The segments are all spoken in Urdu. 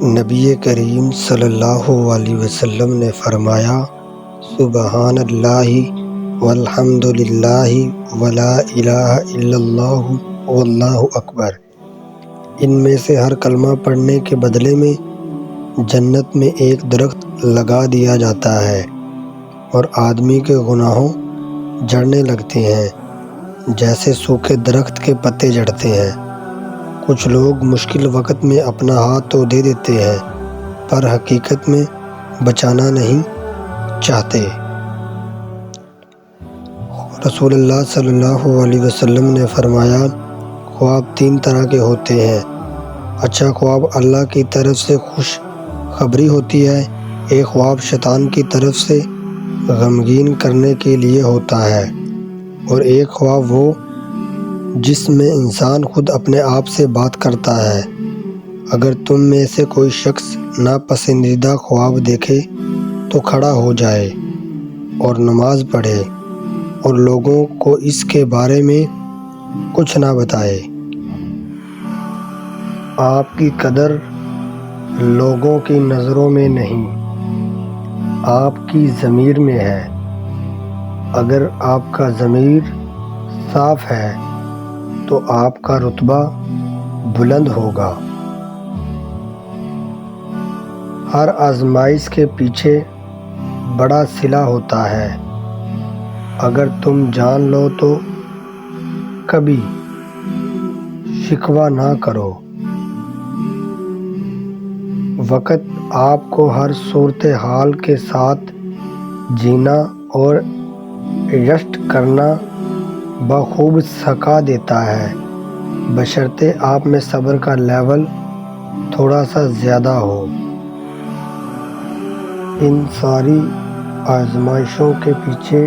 نبی کریم صلی اللہ علیہ وسلم نے فرمایا، سبحان اللہ والحمد للہ ولا الہ الا اللہ واللہ اکبر۔ ان میں سے ہر کلمہ پڑھنے کے بدلے میں جنت میں ایک درخت لگا دیا جاتا ہے اور آدمی کے گناہوں جھڑنے لگتے ہیں جیسے سوکھے درخت کے پتے جھڑتے ہیں۔ کچھ لوگ مشکل وقت میں اپنا ہاتھ تو دے دیتے ہیں پر حقیقت میں بچانا نہیں چاہتے۔ رسول اللہ صلی اللہ علیہ وسلم نے فرمایا، خواب 3 طرح کے ہوتے ہیں۔ اچھا خواب اللہ کی طرف سے خوش خبری ہوتی ہے، ایک خواب شیطان کی طرف سے غمگین کرنے کے لیے ہوتا ہے، اور ایک خواب وہ جس میں انسان خود اپنے آپ سے بات کرتا ہے۔ اگر تم میں سے کوئی شخص ناپسندیدہ خواب دیکھے تو کھڑا ہو جائے اور نماز پڑھے اور لوگوں کو اس کے بارے میں کچھ نہ بتائے۔ آپ کی قدر لوگوں کی نظروں میں نہیں، آپ کی ضمیر میں ہے۔ اگر آپ کا ضمیر صاف ہے تو آپ کا رتبہ بلند ہوگا۔ ہر آزمائش کے پیچھے بڑا صلہ ہوتا ہے، اگر تم جان لو تو کبھی شکوہ نہ کرو۔ وقت آپ کو ہر صورتحال کے ساتھ جینا اور ایڈجسٹ کرنا بخوب سکھا دیتا ہے، بشرطے آپ میں صبر کا لیول تھوڑا سا زیادہ ہو۔ ان ساری آزمائشوں کے پیچھے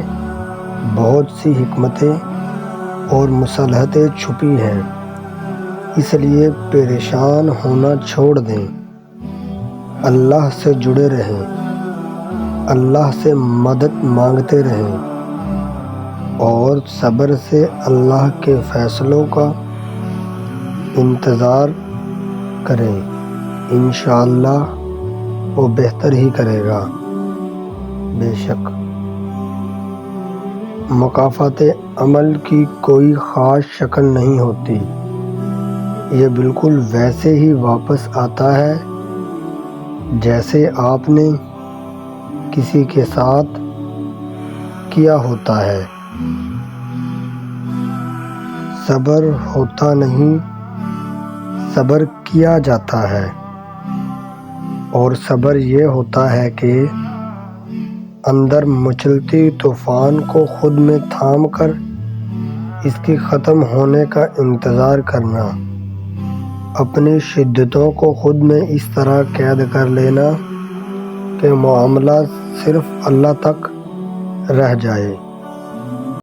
بہت سی حکمتیں اور مصلحتیں چھپی ہیں، اس لیے پریشان ہونا چھوڑ دیں، اللہ سے جڑے رہیں، اللہ سے مدد مانگتے رہیں اور صبر سے اللہ کے فیصلوں کا انتظار کریں۔ انشاءاللہ وہ بہتر ہی کرے گا۔ بے شک مکافات عمل کی کوئی خاص شکل نہیں ہوتی، یہ بالکل ویسے ہی واپس آتا ہے جیسے آپ نے کسی کے ساتھ کیا ہوتا ہے۔ صبر ہوتا نہیں، صبر کیا جاتا ہے، اور صبر یہ ہوتا ہے کہ اندر مچلتی طوفان کو خود میں تھام کر اس کے ختم ہونے کا انتظار کرنا، اپنی شدتوں کو خود میں اس طرح قید کر لینا کہ معاملہ صرف اللہ تک رہ جائے۔